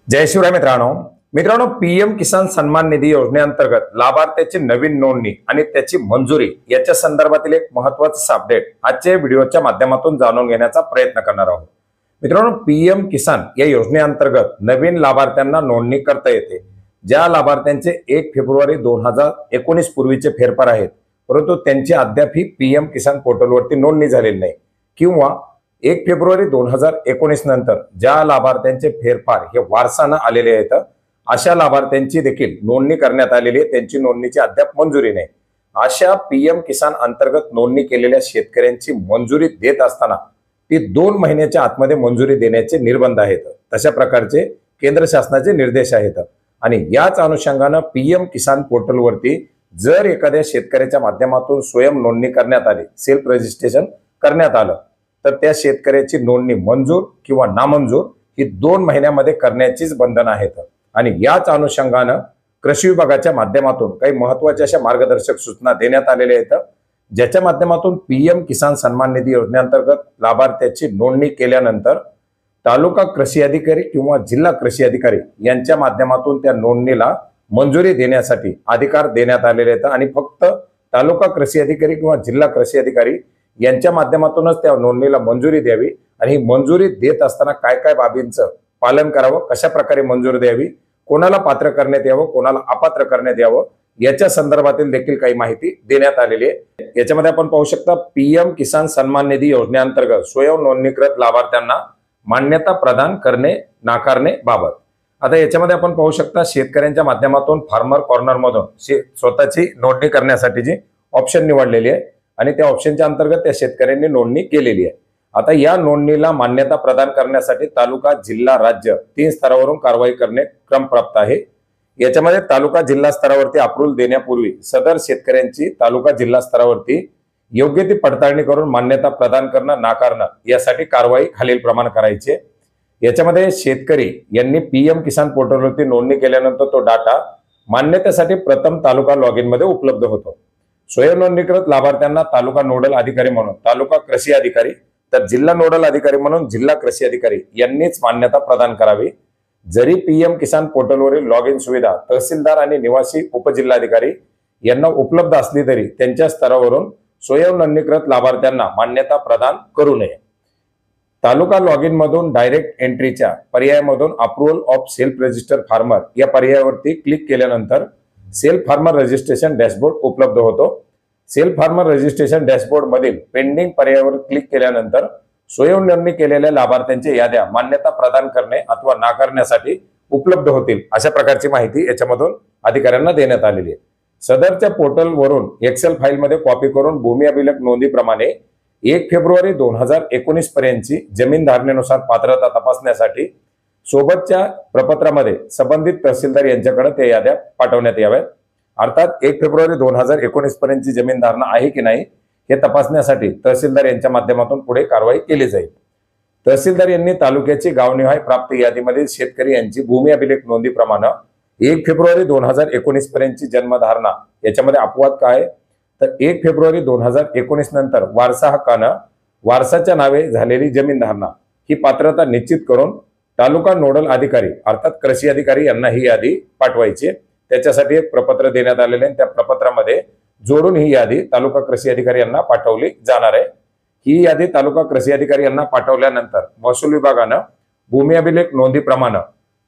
जय शिवराय मित्रांनो पीएम किसान सन्मान निधी योजनेअंतर्गत लाभार्थ्याची नवीन नोंदणी आणि त्याची मंजुरी याच्या संदर्भातील एक महत्त्वाचा अपडेट आजच्या व्हिडिओच्या माध्यमातून जाणून घेण्याचा प्रयत्न करणार आहोत। मित्रांनो, पीएम किसान या योजनेअंतर्गत नवीन लाभार्थ्यांना नोंदणी करता येते। ज्या लाभार्थ्यांचे 1 फेब्रुवारी 2019 पूर्वीचे फेरफार आहेत, परंतु त्यांची अद्याप ही पीएम किसान पोर्टलवरती नोंदणी झालेली नाही, किंवा 1 फेब्रुवारी 2019 नंतर ज्या लाभार्थ्यांचे फेरफार हे वारसानं आलेले आहेत, अशा लाभार्थ्यांची देखील नोंदणी करण्यात आलेली आहे। त्यांची नोंदणीची अद्याप मंजुरी नाही। अशा पीएम किसान अंतर्गत नोंदणी केलेल्या शेतकऱ्यांची मंजुरी देत असताना ती 2 महिन्याच्या आतमध्ये मंजुरी देण्याचे निर्बंध आहेत। तशा प्रकारचे केंद्र शासनाचे निर्देश आहेत आणि याच अनुषंगाने पीएम किसान पोर्टलवरती जर एखाद्या शेतकऱ्याच्या माध्यमातून स्वयं नोंदणी करण्यात आली, सेल्फ रजिस्ट्रेशन करण्यात आलं, तर त्या शेतकऱ्याची नोंदणी मंजूर किंवा नामंजूर ही 2 महिन्यामध्ये करण्याचीच बंधन आहेत। आणि याच अनुषंगाने कृषी विभागाच्या माध्यमातून काही महत्त्वाच्या अशा मार्गदर्शक सूचना देण्यात आलेल्या आहेत, ज्याच्या माध्यमातून पीएम किसान सन्मान निधी योजनेअंतर्गत लाभार्थ्याची नोंदणी केल्यानंतर तालुका कृषी अधिकारी किंवा जिल्हा कृषी अधिकारी यांच्या माध्यमातून त्या नोंदणीला मंजुरी देण्यासाठी अधिकार देण्यात आलेले आहेत। आणि फक्त तालुका कृषी अधिकारी किंवा जिल्हा कृषी अधिकारी यांच्या माध्यमातूनच त्या नोंदणीला मंजुरी द्यावी। आणि ही मंजुरी देत असताना काय काय बाबींचं पालन करावं, कशा प्रकारे मंजुरी द्यावी, कोणाला पात्र करण्यात यावं, कोणाला अपात्र करण्यात यावं, याच्या संदर्भातील देखील काही माहिती देण्यात आलेली आहे। याच्यामध्ये आपण पाहू शकता, पीएम किसान सन्मान निधी योजनेअंतर्गत स्वयं नोंदणीकृत लाभार्थ्यांना मान्यता प्रदान करणे नाकारणे बाबत। आता याच्यामध्ये आपण पाहू शकता, शेतकऱ्यांच्या माध्यमातून फार्मर कॉर्नर मधून स्वतःची नोंदणी करण्यासाठीची ऑप्शन निवडलेली आहे आणि त्या ऑप्शनच्या अंतर्गत त्या शेतकऱ्यांनी नोंदणी केलेली आहे। आता या नोंदणीला मान्यता प्रदान करण्यासाठी तालुका, जिल्हा, राज्य 3 स्तरावरून कारवाई करणे क्रमप्राप्त आहे। याच्यामध्ये तालुका, जिल्हा स्तरावरती अप्रूव्हल देण्यापूर्वी सदर शेतकऱ्यांची तालुका, जिल्हा स्तरावरती योग्य ती पडताळणी करून मान्यता प्रदान करणं नाकारणं यासाठी कारवाई खालीलप्रमाणे करायची। याच्यामध्ये शेतकरी यांनी पीएम किसान पोर्टलवरती नोंदणी केल्यानंतर तो डाटा मान्यतेसाठी प्रथम तालुका लॉगिन मध्ये उपलब्ध होतो। स्वयं नोंदणीकृत लाभार्थ्यांना तालुका नोडल अधिकारी म्हणून तालुका कृषी अधिकारी, तर जिल्हा नोडल अधिकारी म्हणून जिल्हा कृषी अधिकारी यांनीच मान्यता प्रदान करावी। जरी पीएम किसान पोर्टलवरील लॉग इन सुविधा तहसीलदार आणि निवासी उपजिल्हाधिकारी यांना उपलब्ध असली तरी त्यांच्या स्तरावरून स्वयं नोंदणीकृत लाभार्थ्यांना मान्यता प्रदान करू नये। तालुका लॉग इन मधून डायरेक्ट एंट्रीच्या पर्यायामधून approval of self register farmer या पर्यायावरती क्लिक केल्यानंतर सेल्फ फार्मर रजिस्ट्रेशन डॅशबोर्ड उपलब्ध होतो। सेल्फ फार्मर रजिस्ट्रेशन डॅशबोर्ड मधील पेंडिंग पर्यायावर क्लिक केल्यानंतर स्वयं नोंदणी केलेल्या लाभार्थ्यांच्या याद्या मान्यता प्रदान करणे अथवा नाकारण्यासाठी उपलब्ध होतील, अशा प्रकारची माहिती याच्यामधून अधिकाऱ्यांना देण्यात आलेली आहे। सदरच्या पोर्टलवरून एक्सेल फाईलमध्ये कॉपी करून भूमी अभिलेख नोंदीप्रमाणे 1 फेब्रुवारी 2019 पर्यंतची जमीन धारणेनुसार पात्रता तपासण्यासाठी सोबतच्या प्रपत्रामध्ये संबंधित तहसीलदार यांच्याकडे त्या याद्या पाठवण्यात याव्यात। अर्थात 1 फेब्रुवारी 2019 पर्यंतची जमीन धारणा आहे की नाही हे तपासण्यासाठी तहसीलदार यांच्या माध्यमातून पुढे कारवाई केली जाईल। तहसीलदार यांनी तालुक्याची गावनिहाय प्राप्त यादीमधील शेतकरी यांची भूमी अभिलेख नोंदीप्रमाणे 1 फेब्रुवारी 2019 पर्यंतची जन्मधारणा याच्यामध्ये अपवाद काय, तर 1 फेब्रुवारी 2019 नंतर वारसा हक्कानं वारसाच्या नावे झालेली जमीन धारणा ही पात्रता निश्चित करून तालुका नोडल अधिकारी अर्थात कृषी अधिकारी यांना ही यादी पाठवायची। त्याच्यासाठी एक प्रपत्र देण्यात आलेले आहे, त्या प्रपत्रामध्ये जोडून ही यादी तालुका कृषी अधिकारी यांना पाठवली जाणार आहे। ही यादी तालुका कृषी अधिकारी यांना पाठवल्यानंतर महसूल विभागानं भूमी अभिलेख नोंदीप्रमाणे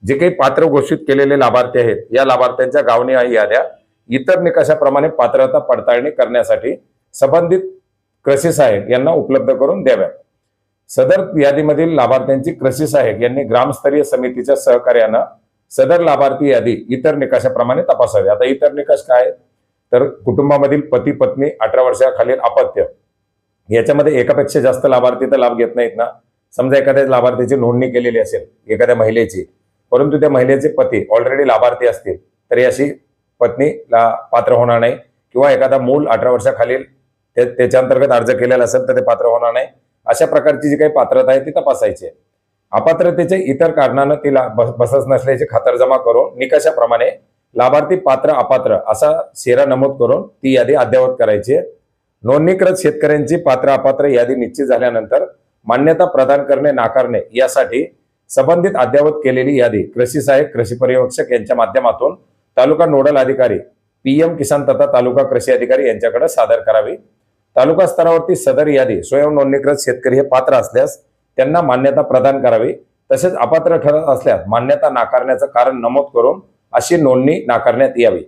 जे काही पात्र घोषित केलेले लाभार्थी आहेत, या लाभार्थ्यांच्या गावनिहाय याद्या इतर निकषाप्रमाणे पात्रता पडताळणी करण्यासाठी संबंधित कृषी सहाय्यक यांना उपलब्ध करून द्याव्या। सदर यादीमधील लाभार्थ्यांची कृषी सहाय्यक यांनी ग्रामस्तरीय समितीच्या सहकार्यानं सदर लाभार्थी यादी इतर निकषाप्रमाणे तपासावी। आता इतर निकष काय, तर कुटुंबामधील पती पत्नी, 18 वर्षाखालील अपत्य, याच्यामध्ये एकापेक्षा जास्त लाभार्थी तर लाभ घेत नाहीत ना। समजा एखाद्या लाभार्थीची नोंदणी केलेली असेल एखाद्या महिलेची, परंतु त्या महिलेचे पती ऑलरेडी लाभार्थी असतील तर अशी पत्नीला पात्र होणार नाही, किंवा एखादा मूल 18 वर्षाखालील त्याच्या अंतर्गत अर्ज केलेला असेल तर ते पात्र होणार नाही। अशा प्रकारची जी काही पात्रता आहे ती तपासायची। अपात्रतेचे इतर कारणानं तिला बसच नसल्याची खातरजमा करून निकषाप्रमाणे लाभार्थी पात्र अपात्र असा शेरा नमूद करून ती यादी अद्ययावत करायची। नोंदणीकृत शेतकऱ्यांची पात्र अपात्र यादी निश्चित झाल्यानंतर मान्यता प्रदान करणे नाकारणे यासाठी संबंधित अद्ययावत केलेली यादी कृषी सहाय्यक कृषी पर्यवेक्षक यांच्या माध्यमातून तालुका नोडल अधिकारी पीएम किसान तथा तालुका कृषी अधिकारी यांच्याकडे सादर करावी। तालुका स्तरावरती सदर यादी स्वयं नोंदणीकृत शेतकरी हे पात्र असल्यास त्यांना मान्यता प्रदान करावी, तसेच अपात्र ठरत असल्यास मान्यता नाकारण्याचं कारण नमूद करून अशी नोंदणी नाकारण्यात यावी।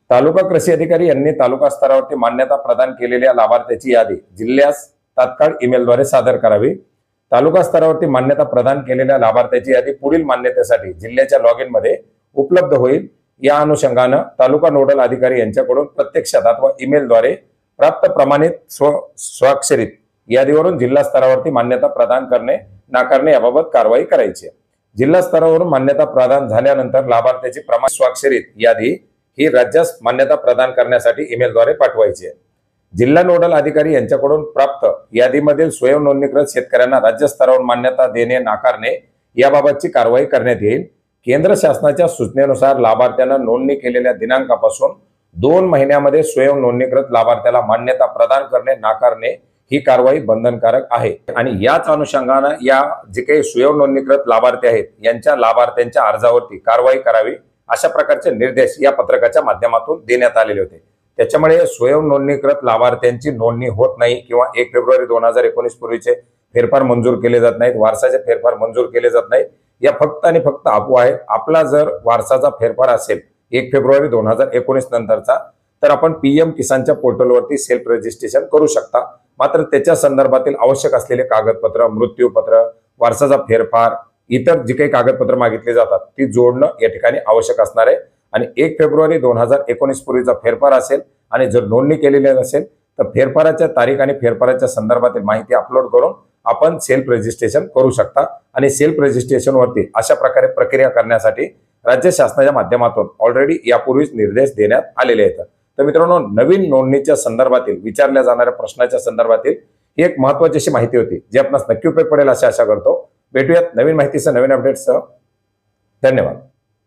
तालुका कृषी अधिकारी यांनी तालुका स्तरावरती मान्यता प्रदान केलेल्या लाभार्थ्याची यादी जिल्ह्यास तात्काळ ईमेलद्वारे सादर करावी। तालुका स्तरावरती मान्यता प्रदान केलेल्या लाभार्थ्याची यादी पुढील मान्यतेसाठी जिल्ह्याच्या लॉग इन मध्ये उपलब्ध होईल। या अनुषंगानं तालुका नोडल अधिकारी यांच्याकडून प्रत्यक्षात अथवा ईमेलद्वारे प्राप्त प्रमाणित स्वाक्षरित यादीवरून जिल्हा स्तरावरती मान्यता प्रदान करणे नाकारणे याबाबत कारवाई करायची। जिल्हा स्तरावरून मान्यता प्रदान झाल्यानंतर लाभार्थ्याची प्रमाणित स्वाक्षरित यादी ही राज्यास मान्यता प्रदान करण्यासाठी ईमेलद्वारे पाठवायची आहे। जिल्हा नोडल अधिकारी यांच्याकडून प्राप्त यादीमधील स्वयं नोंदणीकृत शेतकऱ्यांना राज्य स्तरावर मान्यता देणे नाकारणे याबाबतची कारवाई करण्यात येईल। केंद्र शासनाच्या सूचनेनुसार लाभार्थ्यांना नोंदणी केलेल्या दिनांकापासून 2 महिन्यामध्ये स्वयं नोंदणीकृत लाभार्थ्याला मान्यता प्रदान करणे नाकारणे ही कारवाई बंधनकारक आहे आणि याच अनुषंगाने या जे काही स्वयं नोंदणीकृत लाभार्थी आहेत यांच्या लाभार्थ्यांच्या अर्जावरती कारवाई करावी अशा प्रकारचे निर्देश या पत्रकाच्या माध्यमातून देण्यात आलेले होते। त्याच्यामुळे स्वयं नोंदणीकृत लाभार्थ्यांची नोंदणी होत नाही किंवा 1 फेब्रुवारी 2019 पूर्वीचे फेरफार मंजूर केले जात नाहीत, वारसाचे फेरफार मंजूर केले जात नाहीत, या फक्त आणि फक्त अफवा आहेत। आपला जर वारसाचा फेरफार असेल 1 फेब्रुवारी 2019 नंतरचा तर आपण पीएम किसानच्या पोर्टलवरती सेल्फ रजिस्ट्रेशन करू शकता। मात्र त्याच्या संदर्भातील आवश्यक असलेले कागदपत्र, मृत्यूपत्र, वारसाचा फेरफार, इतर जी काही कागदपत्र मागितली जातात ती जोडणं या ठिकाणी आवश्यक असणार आहे। आणि 1 फेब्रुवारी 2019 पूर्वीचा फेरफार असेल आणि जर नोंदणी केलेली असेल तर फेरफाराच्या तारीख आणि फेरफाराच्या संदर्भातील माहिती अपलोड करून आपण सेल्फ रजिस्ट्रेशन करू शकता। आणि सेल्फ रजिस्ट्रेशन वरती अशा प्रकारे प्रक्रिया करण्यासाठी राज्य शासनाच्या माध्यमातून ऑलरेडी यापूर्वीच निर्देश देण्यात आलेले आहेत। तर मित्रांनो, नवीन नोंदणीच्या संदर्भातील विचारल्या जाणाऱ्या प्रश्नाच्या संदर्भातील ही एक महत्त्वाची अशी माहिती होती जी आपणास नक्की उपयोग पडेल अशी आशा करतो। भेटूयात नवीन माहितीसह, नवीन अपडेट्ससह। धन्यवाद।